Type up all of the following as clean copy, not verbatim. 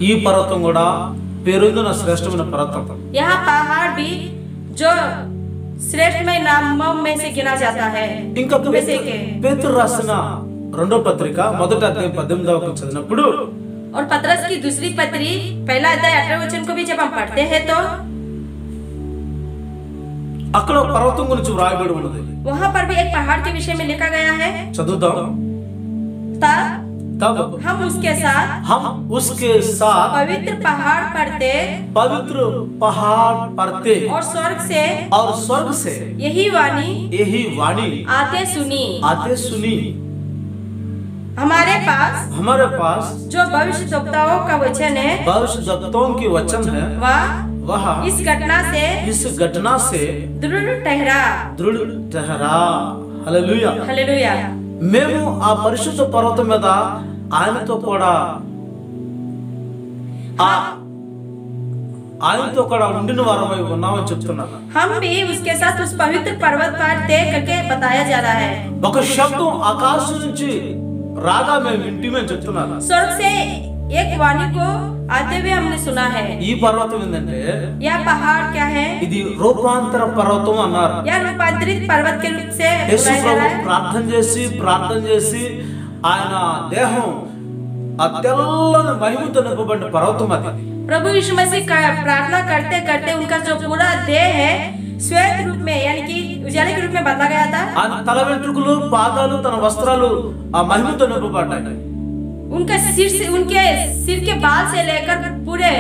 ఈ పర్వతం కూడా పేరొందిన శ్రేష్టమైన పర్వతం. यह पहाड़ भी जो श्रेष्ठमय नामों में से गिना जाता है. ఇంకా పేతురు రాసిన రెండో పత్రిక మొదటి అధ్యాయం 18వ వచనం చదివినప్పుడు और पतरस की दूसरी पत्री पहला अध्याय 18वें वचन को भी जब हम पढ़ते हैं तो అక్కడ పర్వతం గురించి వ్రాయబడి ఉన్నది. वहाँ पर भी एक पहाड़ के विषय में लिखा गया है. చదువుదాం. तब हम उसके साथ पवित्र पहाड़ पढ़ते और स्वर्ग से यही वाणी आते सुनी हमारे पास जो भविष्यद्वक्ताओं का वचन है, भविष्यद्वक्ताओं की वचन है, वह इस घटना से दृढ़ ठहरा. హల్లెలూయా. హల్లెలూయా. మేము ఆ పరిశుద్ధ పర్వతం మీద ఆయనతో కూడా ఉండిన వారమై ఉన్నామని చెప్తున్నారు. हम भी उसके साथ उस पवित्र पर्वत पर तय करके बताया जा रहा है. ఒక శబ్దం ఆకాశం నుంచి రాగా మేము వింటిమని చెప్తున్నారు. स्वर्ग से एक वाणी को आते हुए हमने सुना है. ఈ పర్వతం ఏంటంటే यह पहाड़ क्या है? ఇది రూపాంతర పర్వతం అన్నారు. यह रूपांतरित पर्वत के रूप से యేసు ప్రభు ప్రార్థన చేసి ఆయన దేహం ఆ తెల్లని మహిమతో నింపబడిన పర్వతం అది. प्रभु यीशु मसीह प्रार्थना करते करते उनका जो पूरा देह है श्वेत रूप में यानी कि उजाले के रूप में बदला गया था. ఆ తల వెంట్రుకలు పాదాలు తన వస్త్రాలు ఆ మహిమతో నింపబడ్డాయి. उनके सिर के बाल से लेकर पूरे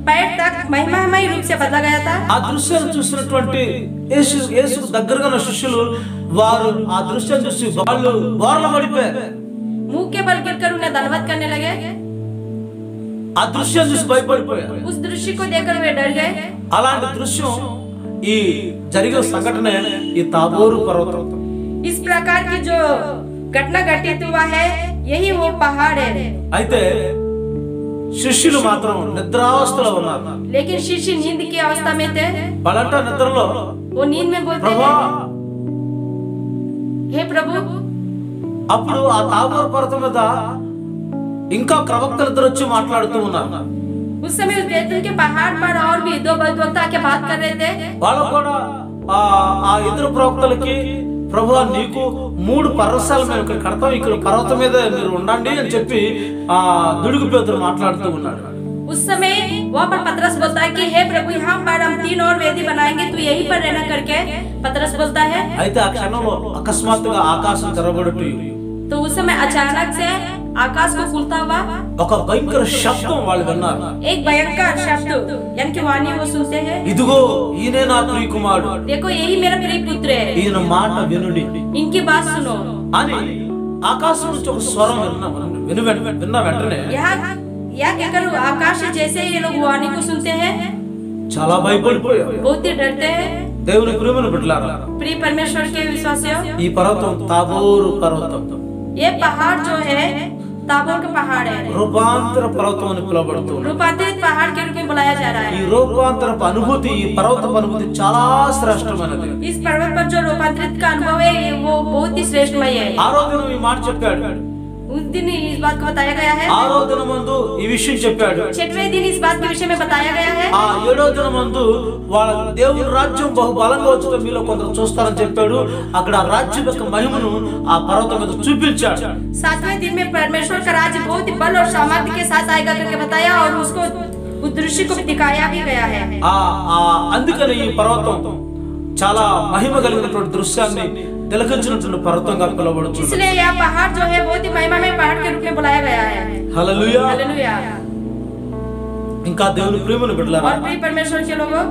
पैर तक महिमामय रूप से बदला गया था. ఆ దృశ్యాన్ని చూసినటువంటి యేసు దగ్గరగా ఉన్న శిష్యులు వారు ఆ దృశ్యాన్ని చూసి వాళ్ళు బోర్ల పడిపోయారు. मुंह के बल गिरकर उन्हें दंडवत करने लगे. ఆ దృశ్యాన్ని చూసి భయపడిపోయారు. उस दृश्य को देखकर वे डर गए. అలాంటి దృశ్యం ఈ జరిగిన సంఘటన ఈ తాబోరు పర్వతం. इस प्रकार की जो घटना घटित हुआ है यही वो पहाड़ है. అయితే శిష్యులు మాత్రం నిద్రావస్థలో ఉన్నారు. लेकिन शिष्य नींद की अवस्था में थे. వాళ్ళంట నిద్రలో वो नींद में बोलते हैं, हे प्रभु. అప్పుడు ఆ తాబోరు పర్వతం మీద ఇంకా ప్రవక్తలు ఇద్దరు వచ్చి మాట్లాడుతూ ఉన్నారు. उस समय उस जैतून के पहाड़ पर और भी दो भक्तों आके बात कर रहे थे. వాళ్ళు కూడా ఆ ఇద్దరు ప్రవక్తలకి ప్రభువా నీకు 3 పర్వతాలు మేము ఇక్కడ కడతాం, ఇక్కడ పర్వతం మీద మీరు ఉండండి అని చెప్పి దుడుగు పేతురు మాట్లాడుతూ ఉన్నాడు. उस समय वहाँ पर पतरस बोलता है कि हे प्रभु यहाँ पर हम 3 और वेदी बनाएंगे, तू यहीं पर रहना करके पतरस बोलता है. అయితే ఆ క్షణంలో అకస్మాత్తుగా ఆకాశం తెరవబడుతూ तो उस समय अचानक से आकाश को खुलता हुआ ఒక భయంకర శబ్దం వాళ్ళు విన్నారు. एक भयंकर शब्द यानी कि वाणी वो सुनते हैं, ఇదిగో ఈయనే నా ప్రియ కుమారుడు, देखो यही मेरा प्रिय पुत्र है, ఈయన మాట వినుడి इनकी बात सुनो అని ఆకాశం నుంచి ఒక స్వరం విన్న వెంటనే यह कहकर आकाश जैसे ये लोग वाणी को सुनते हैं చాలా భయపడిపోయారు. बहुत ही डरते हैं. దేవుని ప్రియమైన బిడ్డలారా, प्रिय परमेश्वर के विश्वासियों, ఈ పర్వతం తాబోరు పర్వతం. ये पहाड़ जो है ताबोर का पहाड़ है. రూపాంతర పర్వతం అని పిలువబడుతుంది. रूपांतरित पहाड़ के रूप में बुलाया जा रहा है. ఈ రూపాంతరపు అనుభూతి, ఈ పర్వతపు అనుభూతి చాలా శ్రేష్టమైనది. इस पर्वत पर जो रूपांतरित का अनुभव है वो बहुत ही श्रेष्ठमय है. ఆ రోజున ఈ మాట చెప్పాడు. उस दिन इस बात को बताया गया है. ఆ రోజున ముందు ఈ విషయం చెప్పాడు. 6वें दिन इस बात के विषय में बताया गया है. ఆ 7వ దిన ముందు వాళ్ళ దేవుని రాజ్యం బహుబలంగా వచ్చుట మీలో కొందరు చూస్తారని చెప్పాడు. అక్కడ ఆ రాజ్యం యొక్క మహిమను ఆ పర్వతం మీద చూపించాడు. 7वें दिन में परमेश्वर का राज्य बहुत ही बल और सामर्थ्य के साथ आएगा करके बताया और उसको उस दृश्य को भी दिखाया भी गया है. అందుకని ఈ పర్వతం చాలా మహిమ కలిగినటువంటి దృశ్యాన్ని తిలకించినటువంటి పర్వతంగా పిలువబడుతుంది. इसलिए यह पहाड़ जो है बहुत ही महिमामय पहाड़ के रूप में बुलाया गया है. హల్లెలూయా. हालेलुया. ఇంకా దేవుని ప్రియమైన బిడ్డలారా, और प्रिय परमेश्वर के लोगों,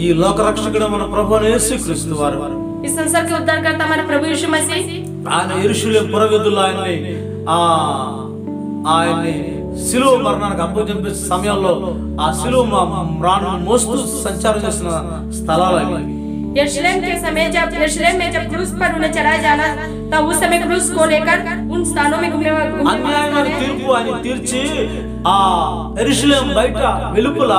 ఈ లోక రక్షకుడు మన ప్రభువైన యేసుక్రీస్తు వారు इस संसार के उद्धारकर्ता हमारे प्रभु यीशु मसीह ఆయన యెరూషలేము పురవీధుల్లో ఆయన్ని శిలువ మరణానికి అప్పగించే సమయంలో ఆ శిలువ రాను మోస్తూ సంచారం చేసిన స్థలాలు అవి. यरूशलेम के समय जब यरूशलेम में जब क्रूस पर उन्हें चढ़ाया जाना तब उस समय क्रूस को लेकर उन स्थानों में అన్యాయమైన తీర్పు ఆయన తీర్చి ఆ యెరూషలేము బయట వెలుపల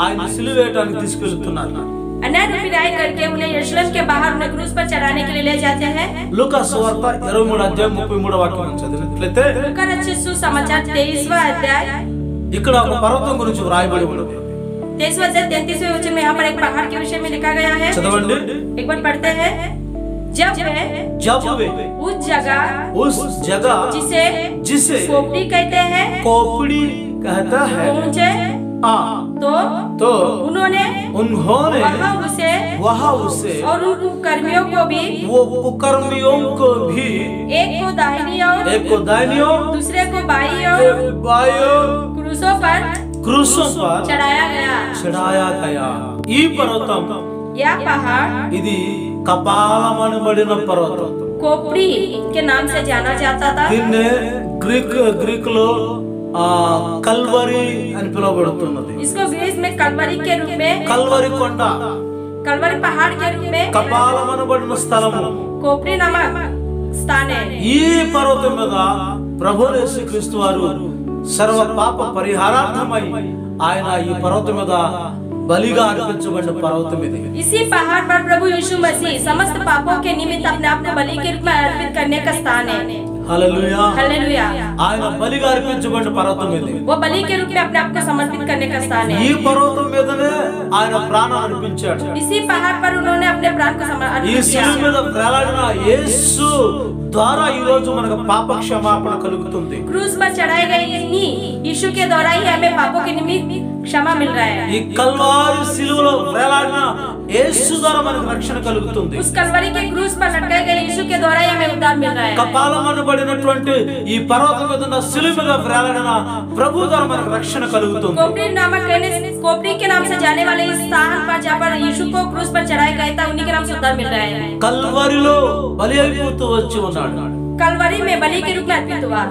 ఆయన సిలువ వేయడానికి తీసుకెళ్తున్నారు. अन्याय न्याय करके उन्हें यरूशलेम के बाहर उन्हें क्रूस पर चढ़ाने के लिए ले जाते हैं. లూకా సువార్త 23వ అధ్యాయం 33వ వాక్యం చదివినట్లయితే लूका रचित सुसमाचार 23वां अध्याय ఇక్కడ ఒక పర్వతం గురించి వ్రాయబడి ఉన్నది. 33वें वचन में यहाँ पर एक पहाड़ के विषय में लिखा गया है। चदवंడి. एक बार पढ़ते हैं। जब वे उस जगह जिसे कोपड़ी कहते हैं कोपड़ी कहता है पहुंचे तो उन्होंने वहाँ उसे और उन कर्मियों को भी एक को दाहिनी और दूसरे को बाईं ओर क्रूसों पर चढ़ाया गया। ఈ పర్వతం यह पहाड़ ఇది కపాలమనబడిన పర్వతం कोपड़ी के नाम से जाना जाता था। దీన్ని గ్రీక్ లో కల్వరి అని పిలువబడుతున్నది। इसको ग्रीस में कलवरी के रूप में కల్వరి కొండ कलवरी पहाड़ के रूप में కపాలమనబడిన స్థలము कोपड़ी नामक स्थान है। ఈ పర్వతం మీద ప్రభు యేసుక్రీస్తు వారు సర్వ పాప పరిహారార్థమై ఆయన ఈ పర్వతం మీద బలిగా అర్పించబడిన పర్వతం ఇది। इसी पहाड़ पर प्रभु यीशु मसीह समस्त पापों के निमित्त अपने आप को बलि के रूप में अर्पित करने का स्थान है। Hallelujah hallelujah. ఆయన బలిగా అర్పించబడిన పర్వతం ఇది। वो बलि के रूप में अपने आप को समर्पित करने का स्थान है। ఈ పర్వతం మీదనే ఆయన ప్రాణం అర్పించాడు। इसी पहाड़ पर उन्होंने अपने प्राण को ఈ శిలువ మీద వేలాడిన యేసు ద్వారా ఈ రోజు మనకు పాప క్షమాపణ కలుగుతుంది। क्रूस पर चढ़ाए गए यीशु के द्वारा ही हमें पापों के निमित्त क्षमा मिल रहा है। ఈ కల్వారి శిలువలో వేలాడిన యేసు ద్వారా మనకు రక్షణ కలుగుతుంది। उस कलवरी के क्रूस पर लटकाए गए यीशु के द्वारा ही हमें उद्धार मिल रहा है। కపాలమనబడినటువంటి ఈ పర్వతం మీద ఉన్న శిలువ మీద వేలాడిన ప్రభు ద్వారా మనకు రక్షణ కలుగుతుంది। कोपड़ी के नाम से जाने वाले इस स्थान पर जहाँ पर यीशु को क्रूस पर चढ़ाया गया था उन्हीं के नाम से उद्धार मिल रहा है। కల్వరిలో బలి అయిపోతూ వచ్చి ఉన్నాడు। कलवरी में बलि के रूप में अर्पित हुआ।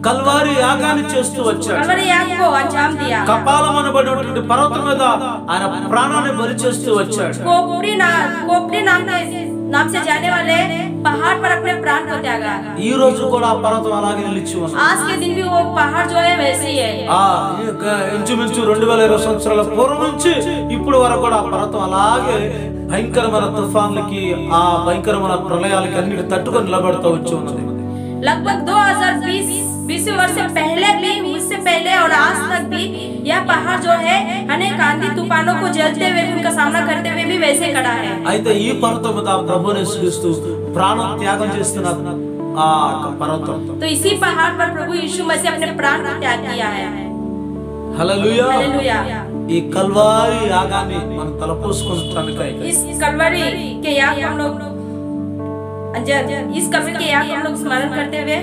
కల్వారి యాగాన్ని చేస్తూ వచ్చాడు। कलवरी याग को अंजाम दिया। కపాలమనబడినటువంటి పర్వతం మీద ఆయన ప్రాణాన్ని బలి చేస్తూ వచ్చాడు। कोपड़ी नाम से जाने वाले पहाड़ पर अपने प्राण को त्यागा। ఈ రోజు కూడా ఆ పర్వతం అలాగే నిలిచి ఉంది। आज के दिन भी वो पहाड़ जो है वैसे ही है। ఇంచుమించు 2020 సంవత్సరాల పూర్వం నుంచి ఇప్పుడు వరకు కూడా ఆ పర్వతం అలాగే భయంకరమైన తుఫాన్లకి ఆ భయంకరమైన ప్రళయాలకి అన్నిటి తట్టుకొని నిలబడుతూ వచ్చి ఉన్నది। लगभग 2020 वर्ष से पहले भी, उससे पहले और आज तक भी यह पहाड़ जो है अनेक आंधी तूफानों को झेलते हुए उनका सामना करते हुए भी वैसे खड़ा है। అయితే ఈ పర్వతం మీద ప్రభువుని యేసుక్రీస్తు ప్రాణం త్యాగం చేస్తున్న ఆ పర్వతం। तो इसी पहाड़ पर प्रभु यीशु मसीह अपने प्राण को त्याग किया है। Hallelujah hallelujah. ఈ కల్వారి యాగాన్ని మనం తలపోసుకుంటానికై इस कलवरी के याग हम लोग स्मरण करते हुए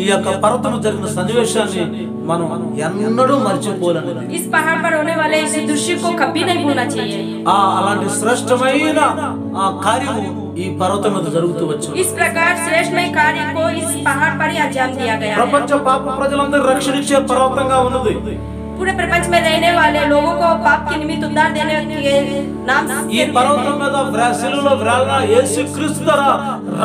ఈ యొక్క పర్వతం జరిగిన సన్నివేశాన్ని మనం ఎన్నడూ మర్చిపోలేనిది। इस पहाड़ पर होने वाले इस दृश्य को कभी नहीं भूलना चाहिए। అలాంటి శ్రేష్టమైన కార్యము ఈ పర్వతం మీద జరుగుతూ వచ్చింది। इस प्रकार श्रेष्ठमय कार्य को इस पहाड़ पर ही अंजाम दिया गया है। ప్రపంచ పాప ప్రజలందరూ రక్షణ ఇచ్చే పర్వతంగా ఉన్నది। पूरे प्रपंच में रहने वाले लोगों को पाप के निमित्त उद्धार देने के नाम ఈ పర్వతం మీద శిలువలో వేలాడిన యేసుక్రీస్తు ద్వారా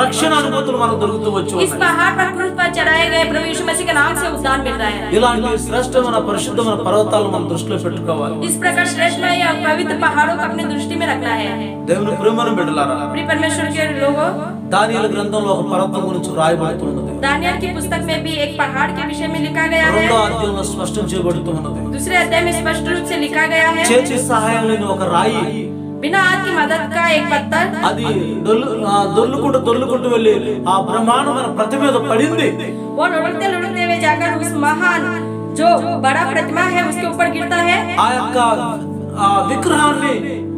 రక్షణ అనుభూతులు మనకు దొరుకుతూ వచ్చి इस पहाड़ पर क्रूस पर चढ़ाए गए प्रभु यीशु मसीह के नाम से उद्धार मिल रहा है। ఇలాంటి శ్రేష్టమైన పరిశుద్ధమైన పర్వతాలను మనం దృష్టిలో పెట్టుకోవాలి। इस प्रकार श्रेष्ठमय या पवित्र पहाड़ों को अपनी दृष्टि में रखना है। దేవుని ప్రియమైన బిడ్డలారా, प्रिय परमेश्वर के लोगों, దానియేలు గ్రంథంలో ఒక పర్వతం గురించి రాయబడుతున్నది। दानियेल की पुस्तक में भी एक पहाड़ के विषय में लिखा गया है। రెండో అధ్యాయంలో స్పష్టం చేయబడుతున్నది। दूसरे अध्याय में स्पष्ट रूप से लिखा गया है। చేతి సహాయం లేని ఒక రాయి, बिना हाथ की मदद का एक पत्थर, అది దొర్లుకుంటూ వెళ్ళి ఆ బ్రహ్మాండమైన ప్రతిమ మీద పడింది। वो लुढ़कते लुढ़कते हुए जाकर उस महान जो बड़ा प्रतिमा है उसके ऊपर गिरता है। ఆ యొక్క విగ్రహాన్ని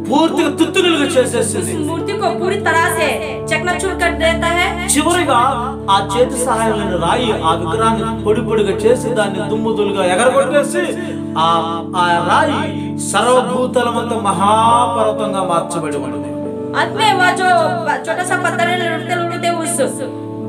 పూర్తిగా తుత్తునిలుగా చేసేసింది। उस मूर्ति को पूरी तरह से चकनाचूर कर देता है। చివరిగా ఆ చేతి సహాయం లేని రాయి ఆ విగ్రహాన్ని పొడి పొడిగా చేసి దాన్ని దుమ్ముదులుగా ఎగరగొట్టేసి ఆ రాయి సర్వభూతలమంత మహాపర్వతంగా మార్చబడి ఉన్నది। अंत में वह जो छोटा सा पत्थर है लुढ़कते लुढ़कते उस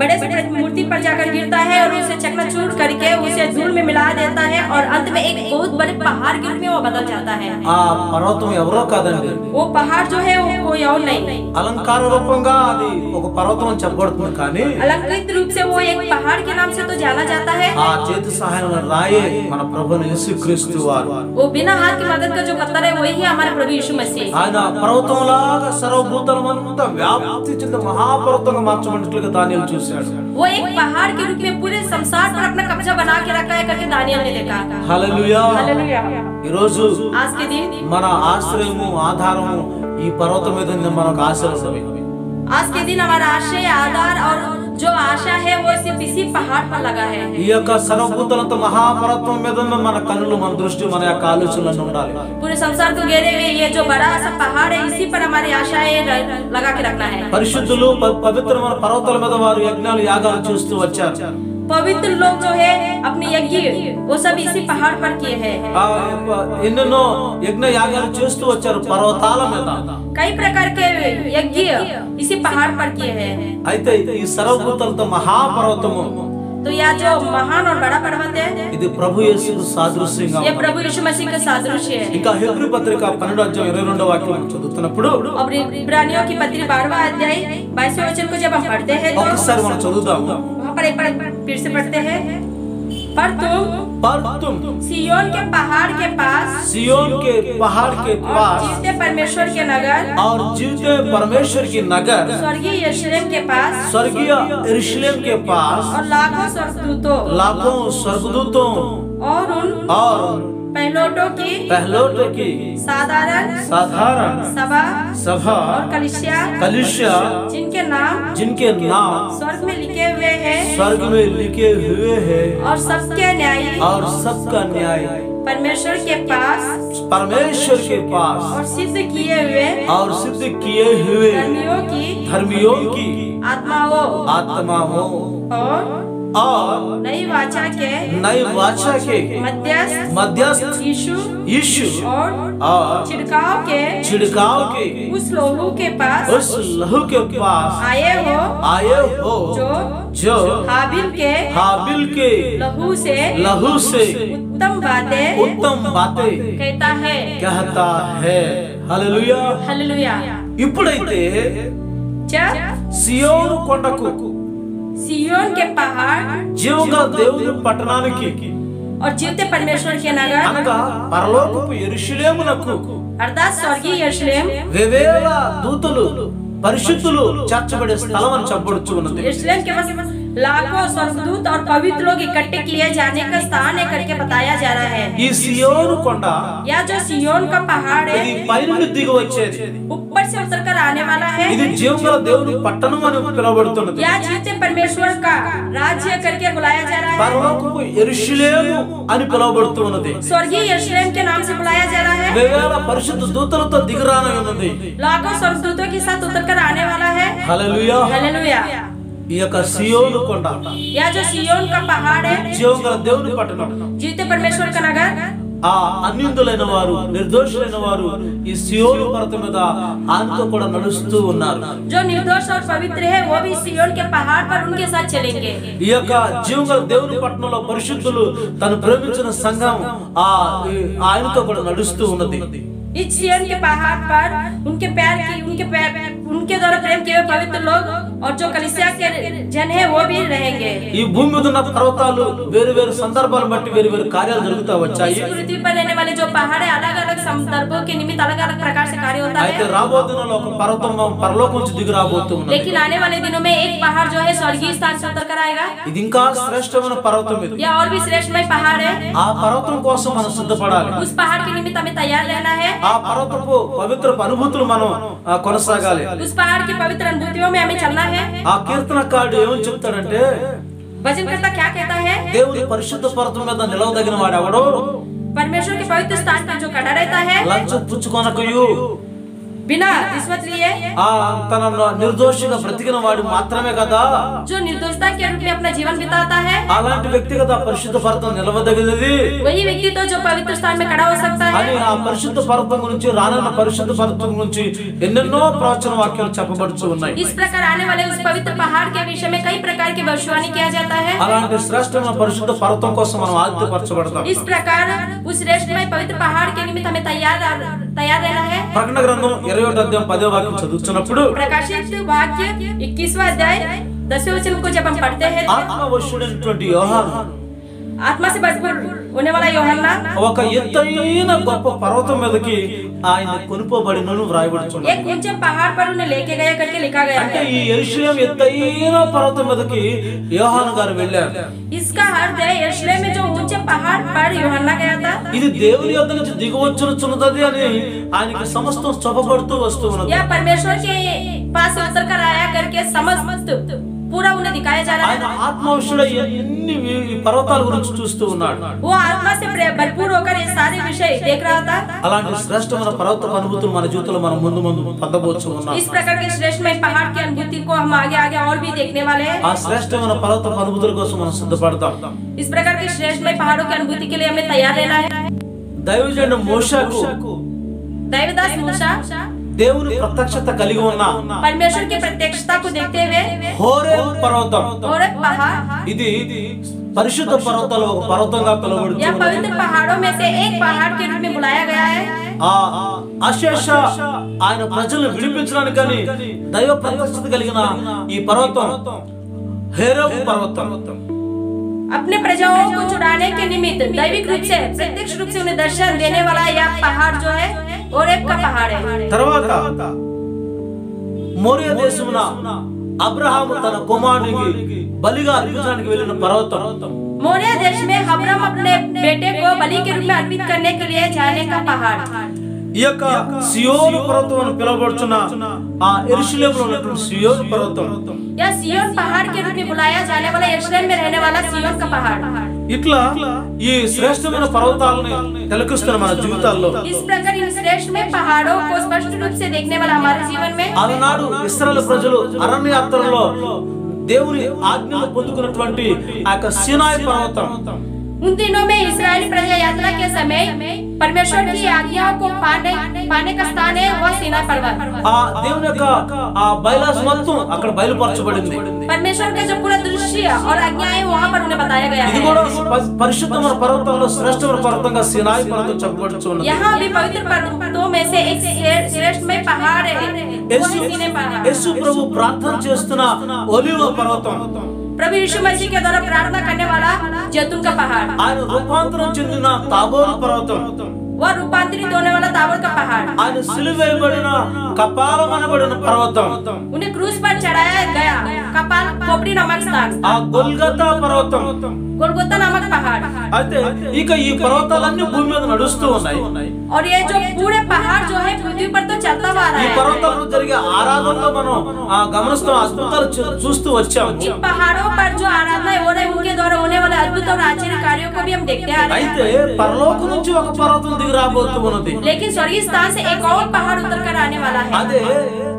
बड़े से मूर्ति पर जाकर गिरता है और उसे चकनाचूर करके उसे धूल में मिला देता है और अंत में एक बहुत बड़े पहाड़ के रूप में वो बदल जाता है। ఆ పర్వతం ఎవరో కాదండి, वो पहाड़ जो है वो कोई और नहीं। అలంకార రూపంగా అది ఒక పర్వతం అని చెప్పబడుతుంది, కానీ अलंकृत रूप से वो एक पहाड़ के नाम से तो जाना जाता है। ఆ చేతి సహాయం రాయే మన ప్రభువు యేసుక్రీస్తు వారు। वो बिना हाथ की मदद का जो पत्थर है वही है हमारे प्रभु यीशु मसीह। ఆయన పర్వతంలాగా సర్వభూతలమంతా వ్యాప్తి చెంది మహాపర్వతంగా మార్చబడినట్లుగా దానియేలు చూశాడు। చూశాడు. वो एक पहाड़ के रूप में पूरे संसार पर अपना कब्जा बना के रखा है करके दानियल ने देखा। హల్లెలూయా. हालेलुया। ఈ రోజు आज के दिन మన ఆశ్రయము ఆధారము ఈ పర్వతం మీద ఉంది. మనకు ఆశలు ఉన్నవి. आज के दिन हमारा आश्रय आधार और जो आशा है वो सिर्फ इसी पहाड़ पर लगा है। ఈ యొక్క సర్వభూతులంత మహాపర్వతం మీద ఉన్న మన కన్నులు, మన దృష్టి, మన యొక్క ఆలోచనలు ఉండాలి. पूरे संसार को घेरे हुए ये जो बड़ा सा पहाड़ है इसी पर हमारी आशाएं लगा के रखना है। పరిశుద్ధులు పవిత్రమైన పర్వతాల మీద వారు యజ్ఞాలు యాగాలు చేస్తూ వచ్చారు. पवित्र लोग जो है अपने यज्ञ वो सब इसी पहाड़ पर किए हैं। ఎన్నెన్నో యజ్ఞ యాగాలు చేస్తూ వచ్చారు పర్వతాల మీద. कई प्रकार के यज्ञ इसी पहाड़ पर किए हैं। అయితే ఈ సర్వభూతులతో మహాపర్వతము तो यह जो महान और बड़ा पर्वत है ఇది ప్రభు యేసుకు సాదృశ్యంగా ये प्रभु यीशु मसीह का सादृश्य है। ఇంకా హెబ్రీ పత్రిక 12:22 వాక్యం చదువుతున్నప్పుడు और इब्रानियों की पत्री 12वां अध्याय 22वें वचन को जब हम पढ़ते हैं तो ఒకసారి మనం చదువుదాము. वहाँ पर एक बार फिर से पढ़ते हैं। पर तुम सियोन के पहाड़ के पास सियोन के पहाड़ के पास जीते परमेश्वर के नगर और जीते परमेश्वर की नगर स्वर्गीय यरूशलेम के पास स्वर्गीय यरूशलेम के पास और लाखों स्वर्गदूतों और उन पहलोटों की साधारण सभा और कलीसिया जिनके नाम स्वर्ग में लिखे हुए हैं और सबका न्याय परमेश्वर के पास और सिद्ध किए हुए धर्मियों की आत्माओं और नई वाचा के मध्यस्थ यीशु और छिड़काव के उस लहू के पास आए हो जो हाबिल के लहू से उत्तम बातें कहता है. హల్లెలూయా. हालेलुया. ఇప్పుడైతే जब సియోను కొండకు सियोन के पहाड़ జీవంగా దేవుని పట్టణానికి और जीवते परमेश्वर के नगर అనగా పరలోకపు యెరూషలేమునకు अर्थात स्वर्गीय यरूशलेम వేవేల దూతలు పరిశుద్ధులు చేర్చబడే స్థలం అని చెప్పబడుచు ఉన్నది. यरूशलेम के पास लाखों स्वर्गदूत और पवित्र लोग इकट्ठे किए जाने का स्थान है करके बताया जा रहा है. ఈ సియోను కొండ या जो सियोन का पहाड़ है ఇది పైనుండి దిగి వచ్చేది. ऊपर से उतर कर आने वाला है. ఇది జీవంగల దేవుని పట్టణం అని పిలువబడుతున్నది. या जीवते परमेश्वर का राज्य करके बुलाया जा रहा है. పరలోకపు యెరూషలేము అని పిలువబడుతున్నది. स्वर्गीय यरूशलेम के नाम से बुलाया जा रहा है. వేవేల పరిశుద్ధ దూతలతో దిగిరానై ఉన్నది. लाखों स्वर्गदूतों के साथ उतर कर आने वाला है. హల్లెలూయా. हालेलुया. ఈ యొక్క సియోను కొండ या जो सियोन का पहाड़ है జీవంగల దేవుని పట్టణం. जीवते परमेश्वर का नगर ఆ అన్యుందులైన వారు, నిర్దోషులైన వారు ఈ సియోను పర్వతం మీద ఆయనతో కూడా నడుస్తూ ఉన్నారు. जो निर्दोष और पवित्र है वो भी सियोन के पहाड़ पर उनके साथ चलेंगे. ఈ యొక్క జీవంగల దేవుని పట్టణంలో పరిశుద్ధులు తను ప్రేమించిన సంఘం ఆయనతో కూడా నడుస్తూ ఉన్నది. इस सिय्योन के पहाड़ पर उनके द्वारा प्रेम किए हुए पवित्र लोग और जो कलीसिया के जन है वो भी रहेंगे. ఈ భూమి మీద ఉన్న పర్వతాలు వేరు వేరు సందర్భాలను బట్టి వేరు వేరు కార్యాలు జరుగుతూ వచ్చాయి. इस पृथ्वी पर रहने वाले जो पहाड़ है अलग अलग संदर्भों के निमित्त अलग अलग प्रकार से कार्य होता అయితే है. రాబోతున్న ఒక పర్వతం పరలోకం నుంచి దిగి రాబోతున్నది. लेकिन आने वाले दिनों में एक पहाड़ जो है स्वर्गीय स्थान से उतर कर आएगा. ఇది ఇంకా శ్రేష్టమైన పర్వతం ఇది. यह और भी श्रेष्ठमय पहाड़ है. ఆ పర్వతం కోసం మనం సిద్ధపడాలి. उस पहाड़ के निमित्त हमें तैयार रहना है. ఆ పర్వతపు పవిత్ర అనుభూతులు మనం కొనసాగాలి. उस पहाड़ की पवित्र अनुभूतियों में हमें चलना है. ఆ కీర్తనకారుడు ఏమని చెప్తాడంటే भजनकर्ता क्या कहता है? దేవుని పరిశుద్ధ పర్వతం మీద నిలవదగిన వాడు ఎవడో परमेश्वर के पवित्र स्थान पर जो खड़ा रहता है లంచం పుచ్చుకొనకయు बिना रिश्वत लिए తన నిర్దోషిగా బ్రతికిన వాడు మాత్రమే కదా जो निर्दोषता के रूप में अपना जीवन बिताता है. అలాంటి వ్యక్తి కదా పరిశుద్ధ పర్వతం నిలవదగినది. वही व्यक्ति तो जो पवित्र स्थान में खड़ा हो सकता है. అని ఆ పరిశుద్ధ పర్వతం గురించి రానున్న పరిశుద్ధ పర్వతం గురించి ఎన్నెన్నో ప్రవచన వాక్యాలు చెప్పబడుతూ ఉన్నాయి. इस प्रकार आने वाले उस पवित्र पहाड़ के विषय में कई प्रकार की भविष्यवाणी किया जाता है. అలాంటి శ్రేష్టమైన పరిశుద్ధ పర్వతం కోసం మనం ఆదిత్యపరచబడతాం. इस प्रकार उस श्रेष्ठमय पवित्र पहाड़ के निमित्त हमें तैयार रहना है. ప్రకటన గ్రంథం 21వ అధ్యాయం 10వ వాక్యం చదువుతున్నప్పుడు प्रकाशित वाक्य 21वां अध्याय 10वें वचन को जब हम पढ़ते हैं ఆత్మవశుడైనటువంటి యోహాను आत्मा से भरपूर होने वाला यूहन्ना ఒక ఎత్తైన గొప్ప పర్వతం మీదకి ఆయన కొనుపోబడినను వ్రాయబడుచున్నది. एक ऊंचे पहाड़ पर उन्हें लेके गए करके लिखा गया అంటే है। ఈ యెరూషలేం ఎత్తైన పర్వతం మీదకి యోహాను గారు వెళ్ళారు. इसका अर्थ है यरूशलेम में जो ऊंचे पहाड़ पर यूहन्ना गया था, ఇది దేవుని యొద్ద నుంచి దిగవచ్చుచున్నది అని ఆయనకి సమస్తం చెప్పబడుతూ వస్తూ ఉన్నది. या परमेश्वर के पास उतर कर आया करके समस्त पूरा उन्हें दिखाया जा रहा ఆయన है। ఆత్మవిషుడై ఎన్ని ఈ పర్వతాల గురించి చూస్తూ ఉన్నాడు. वो आत्मा से भरपूर होकर ये सारे विषय देख रहा था। అలాంటి శ్రేష్టమైన పర్వత అనుభూతులు మన జీవితంలో మనం ముందు ముందు పొందబోచు ఉన్నాం. इस प्रकार के श्रेष्ठमय पहाड़ की अनुभूति को हम आगे आगे और भी देखने वाले हैं। ఆ శ్రేష్టమైన పర్వత అనుభూతుల కోసం మనం సిద్ధపడతాం. इस प्रकार के श्रेष्ठमय पहाड़ों की अनुभूति के लिए हमें तैयार रहना है। దైవజనుడు మోషేకు दैवदास मूसा దేవుని ప్రత్యక్షత కలిగి ఉన్న परमेश्वर की प्रत्यक्षता को देखते हुए హోరేబు పర్వతం, होरेब पहाड़ ఇది పరిశుద్ధ పర్వతాల ఒక పర్వతంగా या పిలువబడుతుంది. पवित्र पहाड़ों में से एक पहाड़ के रूप में बुलाया गया है। ఆ అశేష ఆయన ప్రజలను విడిపించడానికని దైవ ప్రత్యక్షత కలిగిన ఈ పర్వతం హోరేబు పర్వతం. अपने प्रजाओं को छुड़ाने के निमित्त दैविक रूप से प्रत्यक्ष रूप से उन्हें दर्शन देने वाला यह पहाड़ जो है होरेब का पहाड़ है। తర్వాత మోరియా దేశమున అబ్రహాము తన కుమారునికి బలిగా అర్పించడానికి వెళ్ళిన పర్వతం. मोरिया देश में अब्राहम अपने बेटे को बलि के रूप में अर्पित करने के लिए जाने का पहाड़। ఈ యొక్క సియోను పర్వతం అని పిలువబడుచున్న ఆ యెరూషలేములో ఉన్నటువంటి సియోను పర్వతం, या सियोन पहाड़ के रूप में बुलाया जाने वाला यरूशलेम में रहने वाला सियोन का पहाड़। ఇట్లా ఈ శ్రేష్టమైన పర్వతాలని తిలకిస్తున్న మన జీవితాల్లో इस प्रकार इन श्रेष्ठ में पहाड़ों को स्पष्ट रूप से देखने वाला हमारे जीवन में ఆనాడు ఇశ్రాయేలు ప్రజలు అరణ్య యాత్రలో దేవుని ఆజ్ఞలు పొందుకున్నటువంటి ఆ యొక్క సీనాయి పర్వతం, उन दिनों में इस्राएली प्रजा यात्रा के समय परमेश्वर की आज्ञाओं को पाने का स्थान है वह सीना पर्वत। ఆ దేవుని యొక్క ఆ బయలాస్ మొత్తం అక్కడ బయలుపరచబడింది. परमेश्वर का जो पूरा दृश्य और आज्ञाएं वहाँ पर उन्हें बताया गया ఇది है। కూడా పరిశుద్ధమైన పర్వతంలో శ్రేష్టమైన పర్వతంగా సీనాయి పర్వతం చెప్పబడుచున్నది. यहाँ भी पवित्र पर्वतों में से एक श्रेष्ठमय पहाड़ है, वो है सीनै पहाड़। యేసు ప్రభు ప్రార్థన చేస్తున్న ఒలీవ పర్వతం, प्रभु यीशु मसीह के द्वारा प्रार्थना करने वाला जैतून का पहाड़, ఆయన రూపాంతరం చెందిన తాబోరు పర్వతం, वह रूपांतरित होने वाला ताबोर का पहाड़, ఆయన సిలువ వేయబడిన కపాలం అనబడిన పర్వతం, उन्हें क्रूस पर चढ़ाया गया कपाल खोपड़ी नामक स्थान, ఆ గొల్గతా పర్వతం. गोलगोता नामक पहाड़। అయితే ఇక ఈ పర్వతాలన్నీ భూమి మీద నడుస్తూ ఉన్నాయి. और ये जो पूरे पहाड़ जो है पृथ्वी पर तो चलता हुआ आ ఈ रहा है। పర్వతాల్లో జరిగే ఆరాధనలో మనం గమనిస్తాం, అద్భుతాలు చూస్తూ వచ్చాం. इन पहाड़ों पर जो आराधना हो रही है उनके द्वारा होने वाले अद्भुत और आश्चर्य कार्यों को भी हम देखते आ रहे అయితే हैं। పరలోకం నుంచి ఒక పర్వతం దిగి రాబోతూ ఉన్నది. लेकिन स्वर्गीय स्थान से एक और पहाड़ उतर कर आने वाला है। అదే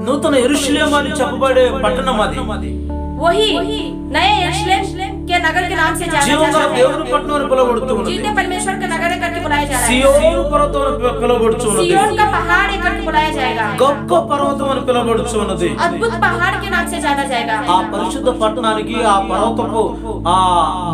నూతన యెరూషలేం అని చెప్పబడే పట్టణం అది. वही नए यरूशलेम के नगर के नाम से जाना జీవంగల जाता है। దేవుని పట్టణం అని పిలువబడుతూ ఉన్నది. जीते परमेश्वर का नगर करके बुलाया जा रहा है। సియోను పర్వతం అని పిలువబడుతూ ఉన్నది. सियोन का पहाड़ करके बुलाया जाएगा। గొప్ప పర్వతం అని పిలువబడుతూ ఉన్నది. अद्भुत पहाड़ के नाम से जाना जाएगा। ఆ పరిశుద్ధ పట్టణానికి ఆ పర్వతపు ఆ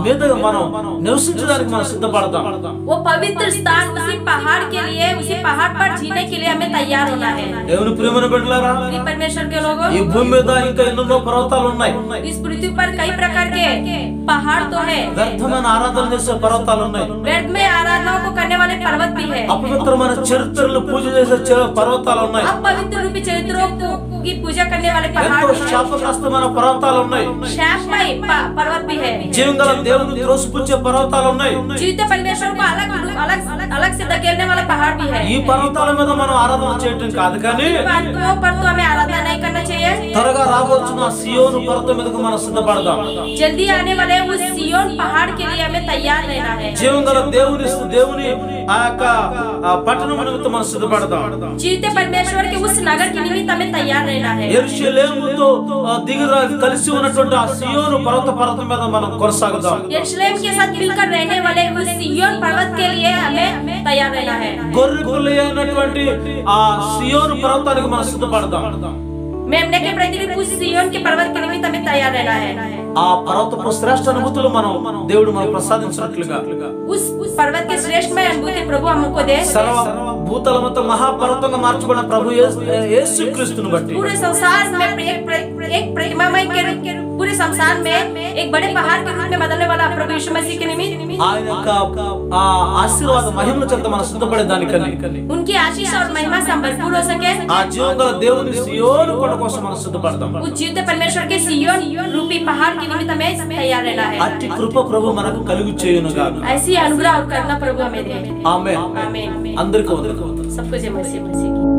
మీద మనం నివసించడానికి మనం సిద్ధపడతాం. वो पवित्र स्थान उसी पहाड़ के लिए उसी पहाड़ पर जीने के लिए हमें तैयार होना है। దేవుని ప్రియమైన బిడ్డలారా, प्रिय परमेश्वर के लोगों, ఈ భూమి మీద ఇంకా ఎన్నెన్నో పర్వతాలు ఉన్నాయి. इस पृथ्वी पर कई प्रकार के पहाड़ तो है। వ్యర్థమైన ఆరాధన చేసే పర్వతాలు ఉన్నాయి. व्यर्थ में आराधनाओं को करने वाले पर्वत भी है। అపవిత్రమైన చరిత్రలు పూజ చేసే పర్వతాలు ఉన్నాయి. अपवित्र रूपी चरित्रों की पूजा करने वाले पहाड़ ఎంతో भी है। శాపగ్రస్తమైన పర్వతాలు ఉన్నాయి. शापमय पर्वत भी है। జీవంగల దేవుని త్రోసిపుచ్చే పర్వతాలు ఉన్నాయి. जीवित परमेश्वर को अलग अलग से धकेलने वाला पहाड़ भी है। ఈ పర్వతాల మీద మనం ఆరాధన చేయటం కాదు, కానీ पर्वतों पर तो हमें आराधना नहीं करना चाहिए। త్వరగా రాబోతున్న సియోను పర్వతం మీదకు మనం సిద్ధపడదాం. जल्दी आने वाले उस सियोन पहाड़ के लिए हमें तैयार रहना है। జీవంగల దేవుని ఆ యొక్క పట్టణం నిమిత్తం మనం సిద్ధపడదాం. जीवित परमेश्वर के उस नगर के निमित्त हमें तैयार रहना है। యెరూషలేముతో దిగిరా కలిసి ఉన్నటువంటి ఆ సియోను పర్వతం మీద మనం కొనసాగుదాం. यरूशलेम के साथ मिलकर रहने वाले उस सियोन पर्वत के लिए हमें तैयार रहना है। గొర్రె పిల్ల అయినటువంటి ఆ సియోను పర్వతానికి మనం సిద్ధపడదాం. मेमने के प्रतिरूप उस सिय्योन के पर्वत के निमित्त हमें तैयार रहना है। ఆ పర్వతపు శ్రేష్ఠ అనుభూతులు మనం దేవుడు మనకు ప్రసాదించినట్లుగా उस पर्वत के श्रेष्ठ में अनुभूति प्रभु हमको दे। సర్వ భూతలమంతా మహాపర్వతంగా మార్చబడిన ప్రభు యేసుక్రీస్తుని బట్టి पूरे संसार में एक प्रतिमामय के पूरे संसार में एक बड़े पहाड़ के रूप में बदलने वाला प्रभु यीशु मसीह के निमित्त ఆయన యొక్క ఆ ఆశీర్వాద మహిమల చేత మనం సిద్ధపడే దానికని उनकी आशीष और महिमा से हम भरपूर हो सके। ఆ జీవగల దేవుని సియోను కొండ కోసం మనం సిద్ధపడతాం। उस जीवते परमेश्वर के सिय्योन रूपी पहाड़ के निमित्त हमें तैयार रहना है। అట్టి కృప ప్రభు మనకు కలుగు చేయునుగాక। ऐसी अनुग्रह और करना प्रभु हमें दे। ఆమేన్। आमीन। అందరికీ వందనాలు। सबको जय मसीह।